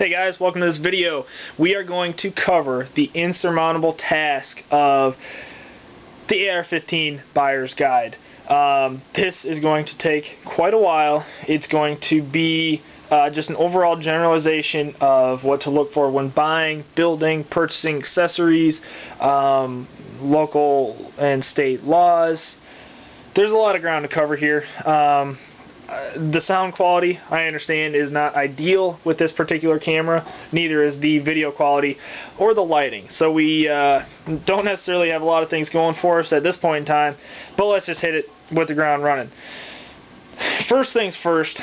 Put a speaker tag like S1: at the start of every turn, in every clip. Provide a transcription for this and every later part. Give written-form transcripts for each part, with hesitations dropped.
S1: Hey guys, welcome to this video. We are going to cover the insurmountable task of the AR-15 buyer's guide. This is going to take quite a while. It's going to be just an overall generalization of what to look for when buying, building, purchasing accessories, local and state laws. There's a lot of ground to cover here. The sound quality, I understand, is not ideal with this particular camera. Neither is the video quality or the lighting. So we don't necessarily have a lot of things going for us at this point in time, but let's just hit it with the ground running. First things first,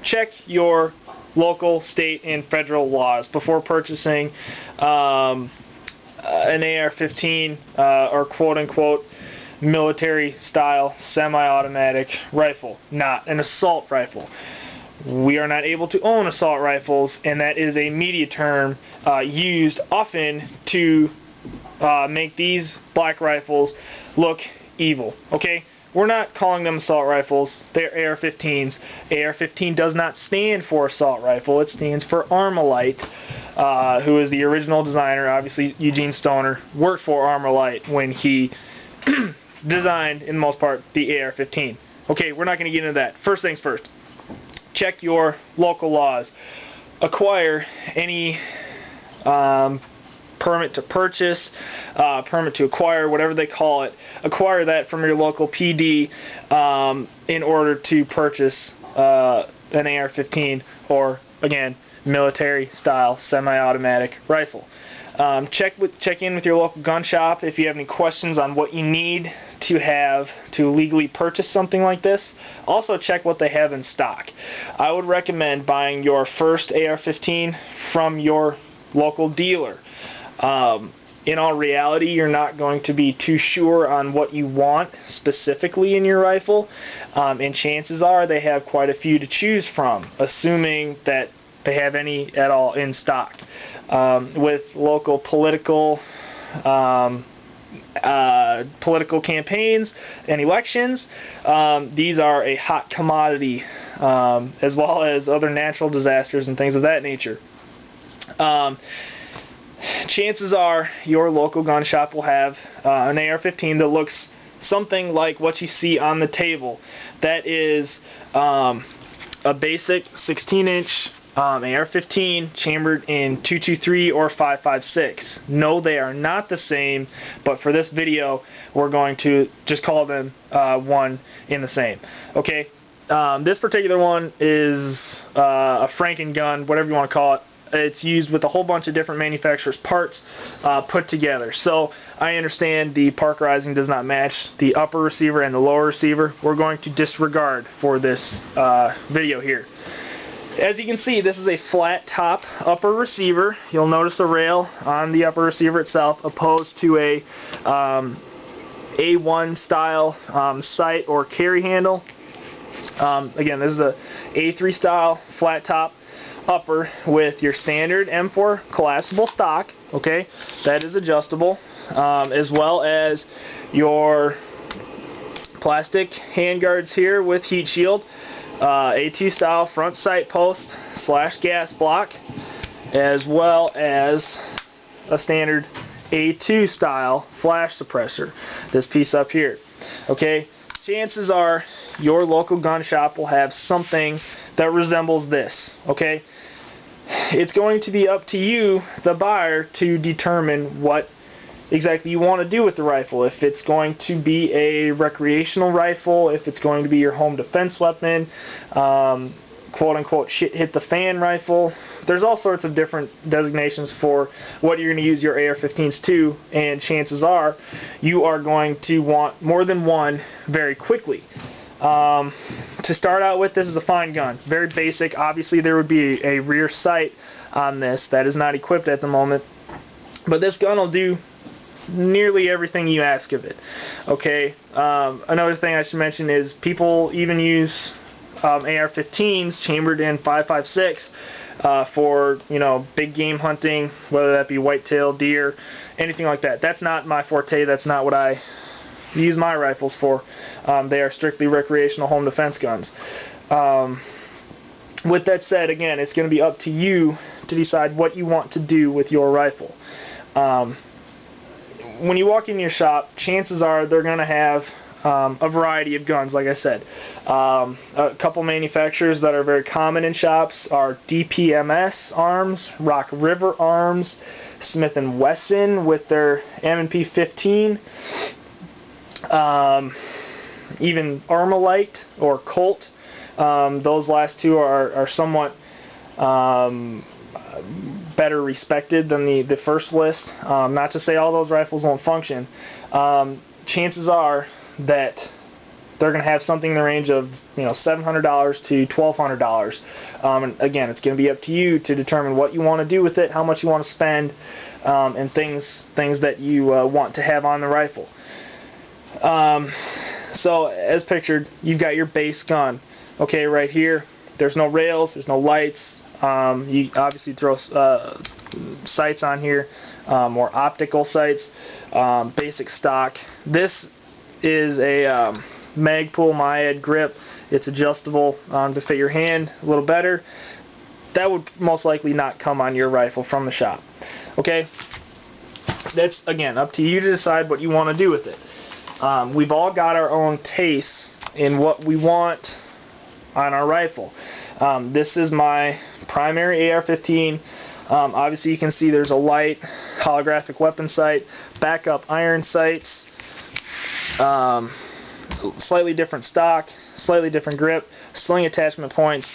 S1: check your local, state, and federal laws before purchasing an AR-15 or quote-unquote military style semi-automatic rifle, not an assault rifle. We are not able to own assault rifles, and that is a media term used often to make these black rifles look evil. Okay, we're not calling them assault rifles, they're AR-15s. AR-15 does not stand for assault rifle, it stands for Armalite, who is the original designer. Obviously Eugene Stoner worked for Armalite when he designed, in the most part, the AR-15. Okay, we're not going to get into that. First things first, check your local laws. Acquire any permit to purchase, permit to acquire, whatever they call it. Acquire that from your local PD in order to purchase an AR-15 or, again, military style semi-automatic rifle. Check in with your local gun shop if you have any questions on what you need to have to legally purchase something like this. Also check what they have in stock. I would recommend buying your first AR-15 from your local dealer. In all reality, you're not going to be too sure on what you want specifically in your rifle, and chances are they have quite a few to choose from, assuming that they have any at all in stock. With local political campaigns and elections, these are a hot commodity, as well as other natural disasters and things of that nature. Chances are your local gun shop will have an AR-15 that looks something like what you see on the table. That is a basic 16-inch AR-15 chambered in .223 or 5.56. No, they are not the same, but for this video we're going to just call them one in the same. Okay, this particular one is a Franken gun, whatever you want to call it. It's used with a whole bunch of different manufacturers' parts put together. So I understand the parkerizing does not match the upper receiver and the lower receiver. We're going to disregard for this video here. As you can see, this is a flat top upper receiver. You'll notice the rail on the upper receiver itself, opposed to a A1 style sight or carry handle. Again, this is a A3 style flat top upper with your standard M4 collapsible stock. Okay, that is adjustable, as well as your plastic handguards here with heat shield. A2 style front sight post / gas block, as well as a standard A2 style flash suppressor, this piece up here. Okay, chances are your local gun shop will have something that resembles this. Okay, it's going to be up to you, the buyer, to determine what exactly you want to do with the rifle. If it's going to be a recreational rifle, if it's going to be your home defense weapon, quote-unquote shit hit the fan rifle. There's all sorts of different designations for what you're going to use your AR-15s to, and chances are you are going to want more than one very quickly. To start out with, this is a fine gun, very basic. Obviously there would be a rear sight on this that is not equipped at the moment, but this gun will do nearly everything you ask of it. Okay, another thing I should mention is people even use AR-15s chambered in 5.56 for, you know, big game hunting, whether that be whitetail, deer, anything like that. That's not my forte. That's not what I use my rifles for. They are strictly recreational home defense guns. with that said, again, it's going to be up to you to decide what you want to do with your rifle. When you walk in your shop, chances are they're going to have a variety of guns, like I said. A couple manufacturers that are very common in shops are DPMS arms, Rock River arms, Smith & Wesson with their M&P 15, even Armalite or Colt. Those last two are somewhat better respected than the first list. Not to say all those rifles won't function. Chances are that they're going to have something in the range of $700 to $1,200. And again, it's going to be up to you to determine what you want to do with it, how much you want to spend, and things that you want to have on the rifle. So as pictured, you've got your base gun. Okay, right here, there's no rails, there's no lights. You obviously throw sights on here, more optical sights, basic stock. This is a Magpul Myad grip. It's adjustable to fit your hand a little better. That would most likely not come on your rifle from the shop. Okay, that's again up to you to decide what you want to do with it. We've all got our own tastes in what we want on our rifle. This is my primary AR-15. Obviously you can see there's a light holographic weapon sight, backup iron sights, slightly different stock, slightly different grip, sling attachment points,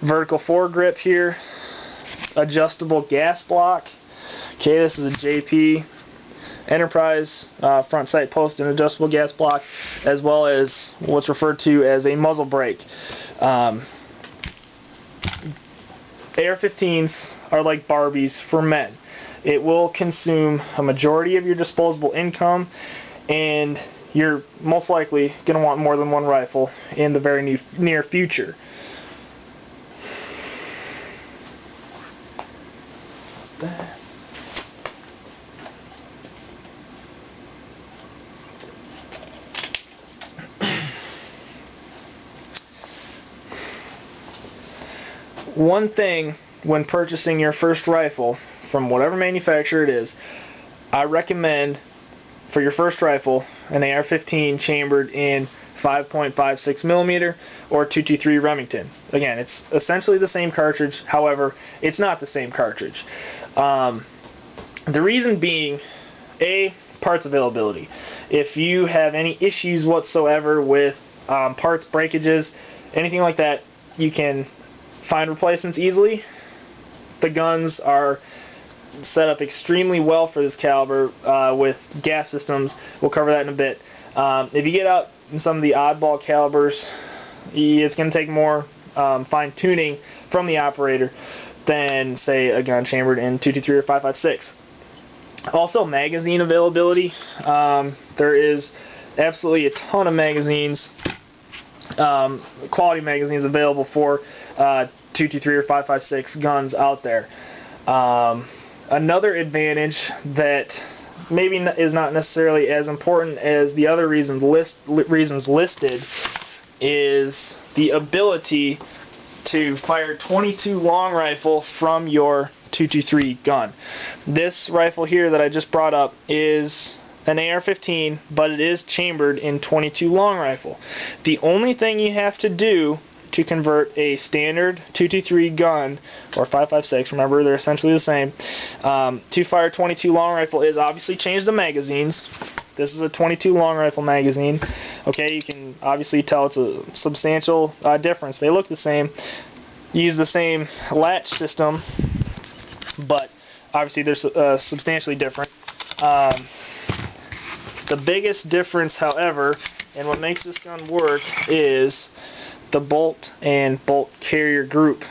S1: vertical foregrip here, adjustable gas block. Okay, this is a JP Enterprise front sight post and adjustable gas block, as well as what's referred to as a muzzle brake. AR-15s are like Barbies for men. It will consume a majority of your disposable income, and you're most likely going to want more than one rifle in the very near future. One thing when purchasing your first rifle from whatever manufacturer it is, I recommend for your first rifle an AR-15 chambered in 5.56 millimeter or 223 Remington. Again, it's essentially the same cartridge, however, it's not the same cartridge. The reason being, parts availability. If you have any issues whatsoever with parts breakages, anything like that, you can find replacements easily. The guns are set up extremely well for this caliber with gas systems. We'll cover that in a bit. If you get out in some of the oddball calibers, it's going to take more fine tuning from the operator than, say, a gun chambered in 223 or 5.56. Also, magazine availability. There is absolutely a ton of magazines, quality magazines available for 223 or 5.56 guns out there. Another advantage that maybe is not necessarily as important as the other reasons listed is the ability to fire 22 long rifle from your 223 gun. This rifle here that I just brought up is an AR-15, but it is chambered in 22 long rifle. The only thing you have to do to convert a standard 223 gun or 5.56, remember they're essentially the same, to fire 22 long rifle is obviously change the magazines. This is a 22 long rifle magazine. Okay, you can obviously tell it's a substantial difference. They look the same, use the same latch system, but obviously they're substantially different. The biggest difference, however, and what makes this gun work is the bolt and bolt carrier group.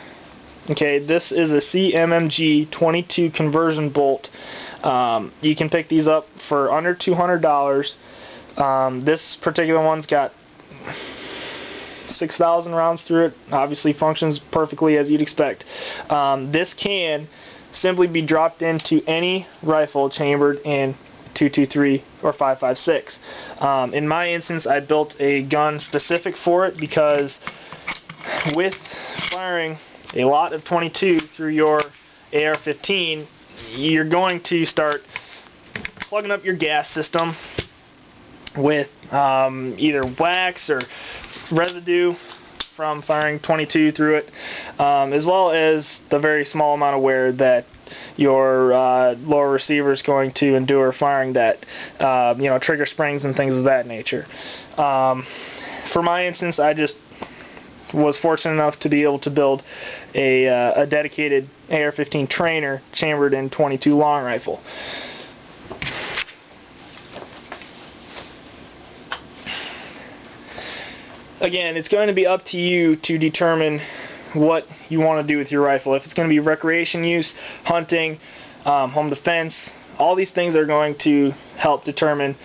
S1: Okay, this is a CMMG 22 conversion bolt. You can pick these up for under $200. This particular one's got 6,000 rounds through it. Obviously functions perfectly as you'd expect. This can simply be dropped into any rifle chambered in 223 or 5.56. In my instance, I built a gun specific for it because with firing a lot of 22 through your AR15, you're going to start plugging up your gas system with either wax or residue from firing 22 through it, as well as the very small amount of wear that your lower receiver is going to endure firing that, trigger springs and things of that nature. For my instance, I just was fortunate enough to be able to build a dedicated AR-15 trainer chambered in 22 long rifle. Again, it's going to be up to you to determine what you want to do with your rifle. If it's going to be recreation use, hunting, home defense, all these things are going to help determine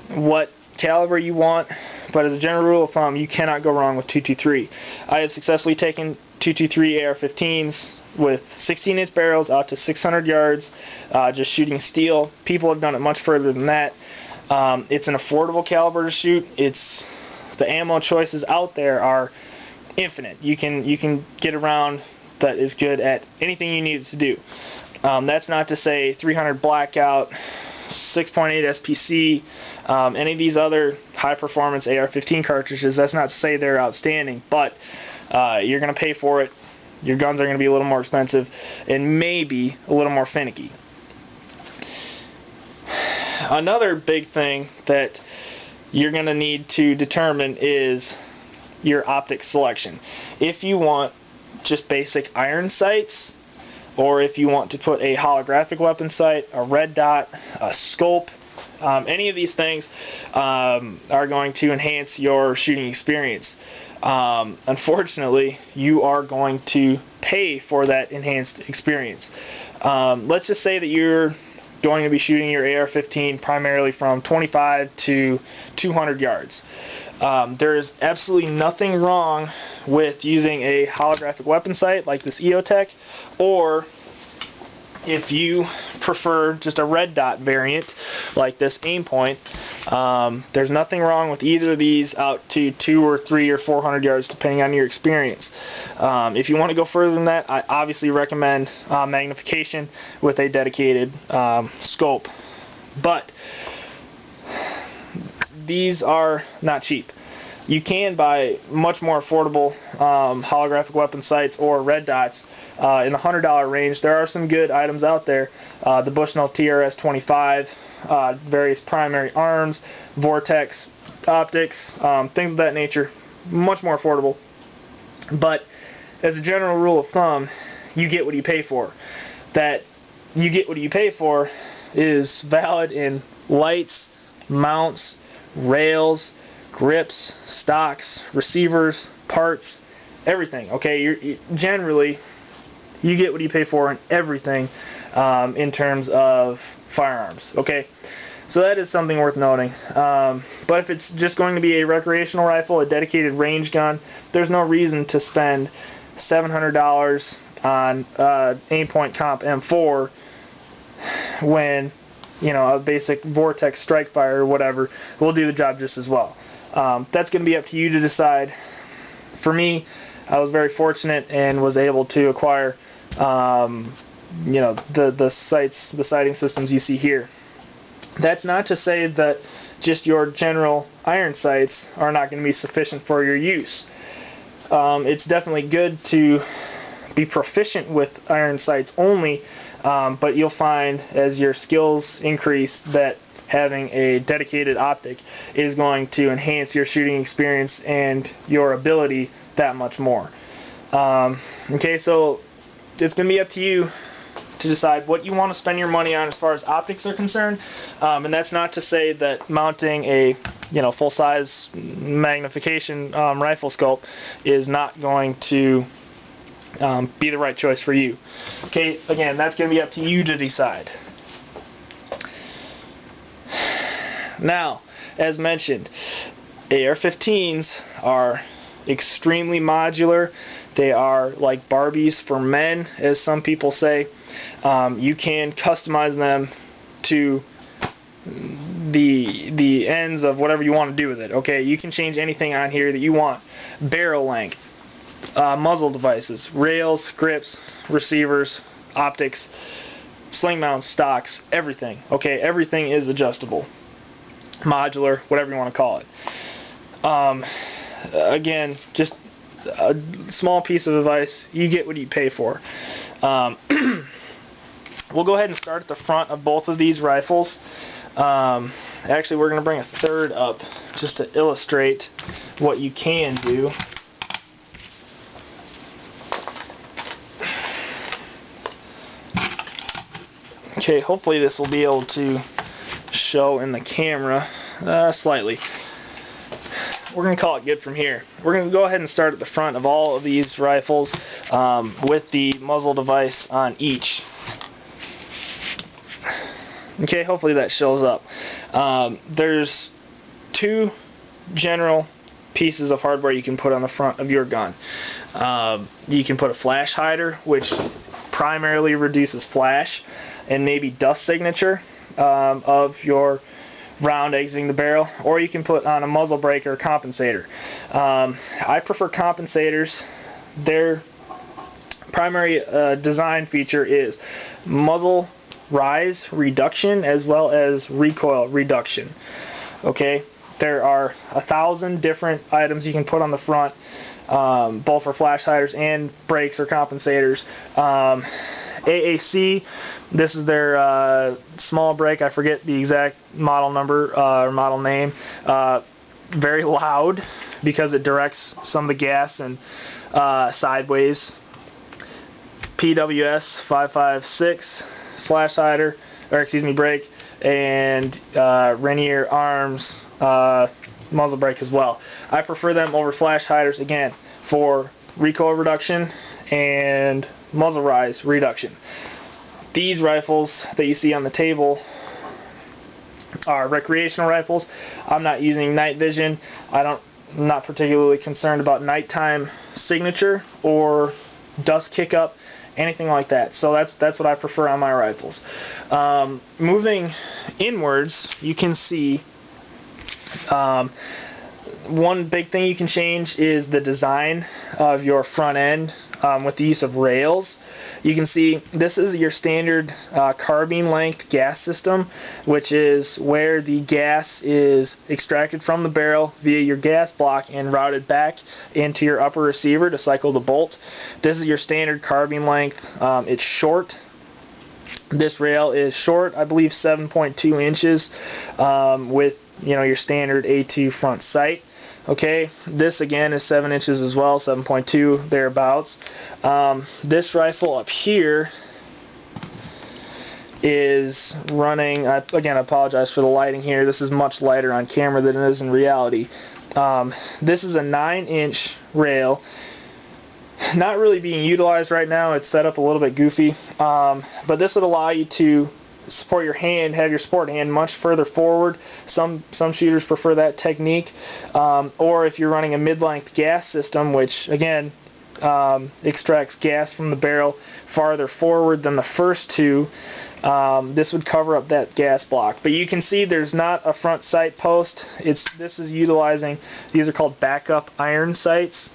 S1: what caliber you want. But as a general rule of thumb, you cannot go wrong with 223. I have successfully taken 223 AR-15s with 16-inch barrels out to 600 yards, just shooting steel. People have done it much further than that. It's an affordable caliber to shoot. The ammo choices out there are infinite. You can get a round that is good at anything you need it to do. That's not to say 300 Blackout, 6.8 SPC, any of these other high-performance AR-15 cartridges. That's not to say they're outstanding, but you're going to pay for it. Your guns are going to be a little more expensive and maybe a little more finicky. Another big thing that you're going to need to determine is your optic selection. If you want just basic iron sights, or if you want to put a holographic weapon sight, a red dot, a scope, any of these things are going to enhance your shooting experience. Unfortunately, you are going to pay for that enhanced experience. Let's just say that you're going to be shooting your AR-15 primarily from 25 to 200 yards. There is absolutely nothing wrong with using a holographic weapon sight like this EOTech, or if you prefer just a red dot variant like this Aimpoint, there's nothing wrong with either of these out to 200 or 300 or 400 yards depending on your experience. If you want to go further than that, I obviously recommend magnification with a dedicated scope, but these are not cheap. You can buy much more affordable holographic weapon sights or red dots in the $100 range. There are some good items out there. The Bushnell TRS-25, various primary arms, Vortex optics, things of that nature. Much more affordable. But as a general rule of thumb, you get what you pay for. That you get what you pay for is valid in lights, mounts, rails, grips, stocks, receivers, parts, everything. Okay, generally you get what you pay for in everything in terms of firearms. Okay, so that is something worth noting. But if it's just going to be a recreational rifle, a dedicated range gun, there's no reason to spend $700 on Aimpoint Comp M4 when a basic Vortex strike fire or whatever will do the job just as well. That's going to be up to you to decide. For me, I was very fortunate and was able to acquire the sighting systems you see here. That's not to say that just your general iron sights are not going to be sufficient for your use. It's definitely good to be proficient with iron sights only, but you'll find as your skills increase that having a dedicated optic is going to enhance your shooting experience and your ability that much more. Okay, so it's going to be up to you to decide what you want to spend your money on as far as optics are concerned, and that's not to say that mounting a full-size magnification rifle scope is not going to be the right choice for you. Okay, again, that's going to be up to you to decide. Now, as mentioned, AR-15s are extremely modular. They are like Barbies for men, as some people say. You can customize them to the ends of whatever you want to do with it. Okay, you can change anything on here that you want. Barrel length, muzzle devices, rails, grips, receivers, optics, sling mounts, stocks, everything. Okay, everything is adjustable, modular, whatever you want to call it. Again, just a small piece of advice: you get what you pay for. We'll go ahead and start at the front of both of these rifles. Actually, we're going to bring a third up just to illustrate what you can do. Okay, hopefully this will be able to show in the camera slightly. We're going to call it good from here. We're going to go ahead and start at the front of all of these rifles with the muzzle device on each. Okay, hopefully that shows up. There's two general pieces of hardware you can put on the front of your gun. You can put a flash hider, which primarily reduces flash and maybe dust signature of your round exiting the barrel, or you can put on a muzzle brake or compensator. I prefer compensators. Their primary design feature is muzzle rise reduction as well as recoil reduction. Okay, there are 1,000 different items you can put on the front, both for flash hiders and brakes or compensators. AAC, this is their small brake. I forget the exact model number or model name. Very loud because it directs some of the gas and sideways. PWS 556 flash hider, or excuse me, brake, and Rainier Arms muzzle brake as well. I prefer them over flash hiders, again, for recoil reduction and muzzle rise reduction. These rifles that you see on the table are recreational rifles. I'm not using night vision. I'm not particularly concerned about nighttime signature or dust kick-up, anything like that. So that's what I prefer on my rifles. Moving inwards, you can see one big thing you can change is the design of your front end with the use of rails. You can see this is your standard carbine length gas system, which is where the gas is extracted from the barrel via your gas block and routed back into your upper receiver to cycle the bolt. This is your standard carbine length. It's short. This rail is short, I believe 7.2 inches with your standard A2 front sight. Okay, this again is 7 inches as well, 7.2 thereabouts. This rifle up here is running, again I apologize for the lighting here, this is much lighter on camera than it is in reality. This is a 9-inch rail, not really being utilized right now. It's set up a little bit goofy, but this would allow you to support your hand, have your support hand much further forward. Some shooters prefer that technique, or if you're running a mid-length gas system, which again extracts gas from the barrel farther forward than the first two, this would cover up that gas block. But you can see there's not a front sight post. This is utilizing, these are called backup iron sights,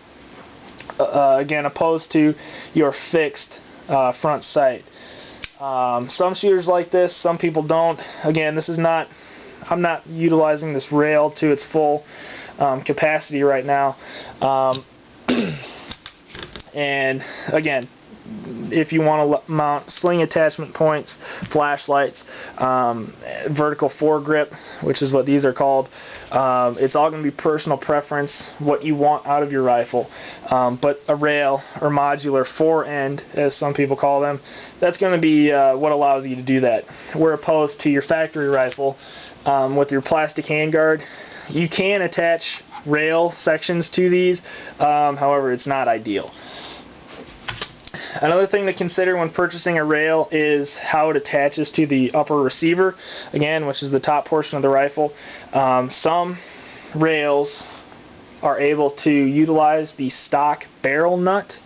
S1: again opposed to your fixed front sight. Some shooters like this, some people don't. Again, I'm not utilizing this rail to its full capacity right now. And again, if you want to mount sling attachment points, flashlights, vertical foregrip, which is what these are called, it's all going to be personal preference, what you want out of your rifle. But a rail or modular fore-end, as some people call them, that's going to be what allows you to do that. Where opposed to your factory rifle with your plastic handguard, you can attach rail sections to these, however it's not ideal. Another thing to consider when purchasing a rail is how it attaches to the upper receiver, again, which is the top portion of the rifle. Some rails are able to utilize the stock barrel nut,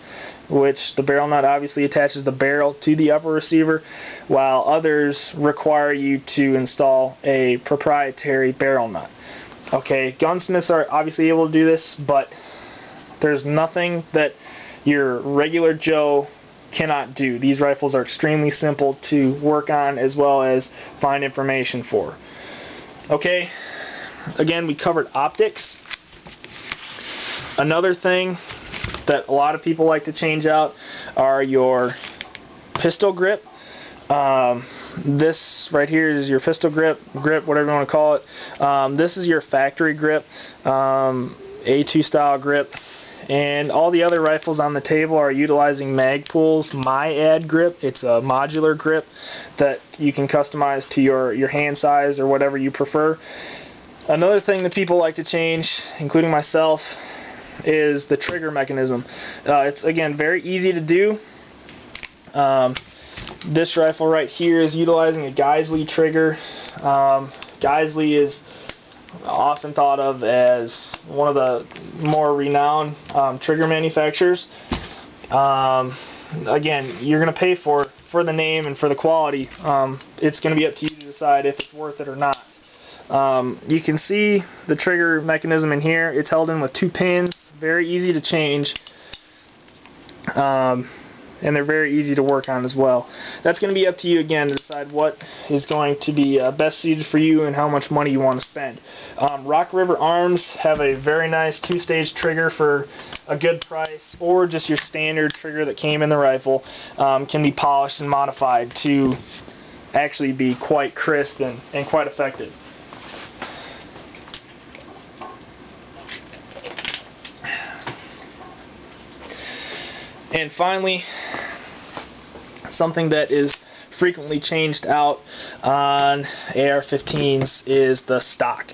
S1: which the barrel nut obviously attaches the barrel to the upper receiver, while others require you to install a proprietary barrel nut. Okay, gunsmiths are obviously able to do this, but there's nothing that your regular Joe cannot do. These rifles are extremely simple to work on as well as find information for. Okay, again, we covered optics. Another thing that a lot of people like to change out are your pistol grip. This right here is your pistol grip, whatever you want to call it. This is your factory grip, A2 style grip. And all the other rifles on the table are utilizing Magpul's MyAd grip. It's a modular grip that you can customize to your hand size or whatever you prefer. Another thing that people like to change, including myself, is the trigger mechanism. It's, again, very easy to do. This rifle right here is utilizing a Geisley trigger. Geisley is often thought of as one of the more renowned trigger manufacturers. Again, you're going to pay for the name and for the quality. It's going to be up to you to decide if it's worth it or not. You can see the trigger mechanism in here. It's held in with 2 pins. Very easy to change. And they're very easy to work on as well. That's going to be up to you again to decide what is going to be best suited for you and how much money you want to spend. Rock River Arms have a very nice 2-stage trigger for a good price, or just your standard trigger that came in the rifle can be polished and modified to actually be quite crisp and quite effective. And finally, something that is frequently changed out on AR-15s is the stock.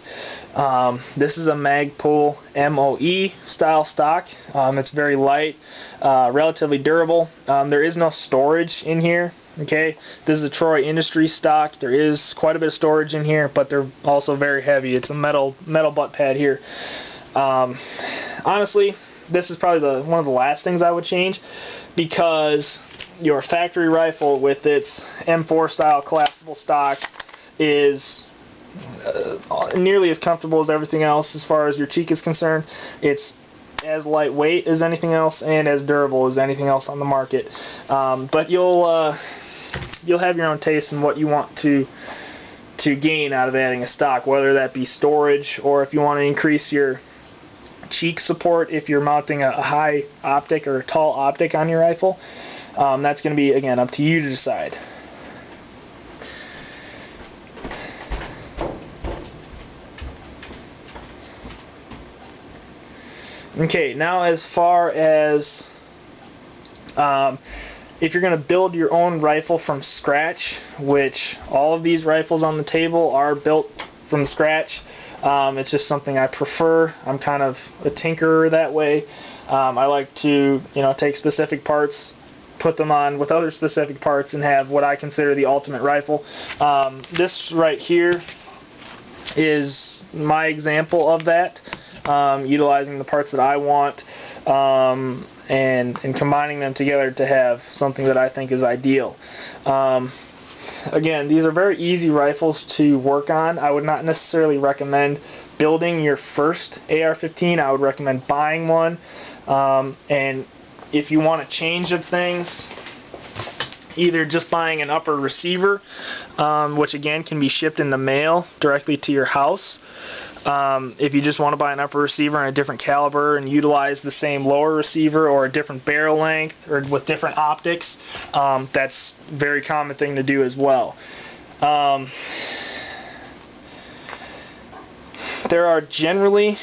S1: This is a Magpul MOE style stock. It's very light, relatively durable. There is no storage in here. Okay, this is a Troy Industries stock. There is quite a bit of storage in here, but they're also very heavy. It's a metal butt pad here. Honestly, this is probably one of the last things I would change, because your factory rifle with its M4 style collapsible stock is nearly as comfortable as everything else as far as your cheek is concerned. It's as lightweight as anything else and as durable as anything else on the market. But you'll have your own taste in what you want to gain out of adding a stock, whether that be storage or if you want to increase your cheek support if you're mounting a high optic or a tall optic on your rifle. That's going to be, again, up to you to decide. Okay, now as far as if you're going to build your own rifle from scratch, which all of these rifles on the table are built from scratch. It's just something I prefer. I'm kind of a tinkerer that way. I like to, take specific parts, put them on with other specific parts, and have what I consider the ultimate rifle. This right here is my example of that, utilizing the parts that I want and combining them together to have something that I think is ideal. Again, these are very easy rifles to work on. I would not necessarily recommend building your first AR-15. I would recommend buying one. And if you want a change of things, either just buying an upper receiver, which again can be shipped in the mail directly to your house. If you just want to buy an upper receiver and a different caliber and utilize the same lower receiver or a different barrel length or with different optics, that's a very common thing to do as well. There are generally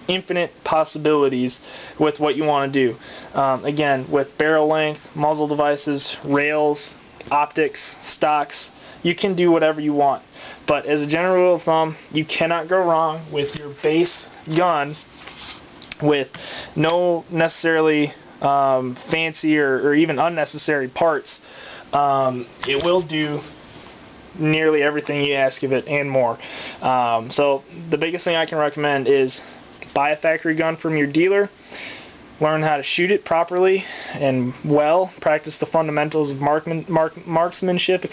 S1: infinite possibilities with what you want to do. Again, with barrel length, muzzle devices, rails, optics, stocks, you can do whatever you want. But as a general rule of thumb, you cannot go wrong with your base gun with no necessarily fancy or even unnecessary parts. It will do nearly everything you ask of it and more. So the biggest thing I can recommend is buy a factory gun from your dealer, learn how to shoot it properly and well, practice the fundamentals of marksmanship,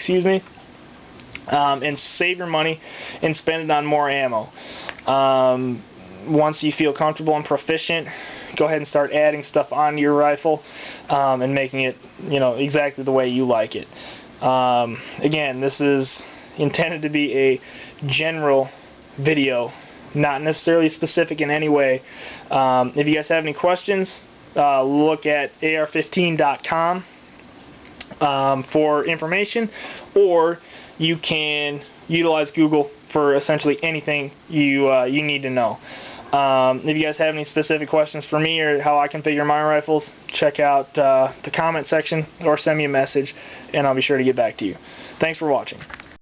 S1: and save your money and spend it on more ammo. Once you feel comfortable and proficient go ahead and start adding stuff on your rifle and making it, you know, exactly the way you like it. Again, this is intended to be a general video, not necessarily specific in any way. If you guys have any questions, look at AR15.com for information, or you can utilize Google for essentially anything you need to know. If you guys have any specific questions for me or how I configure my rifles, check out the comment section or send me a message and I'll be sure to get back to you. Thanks for watching.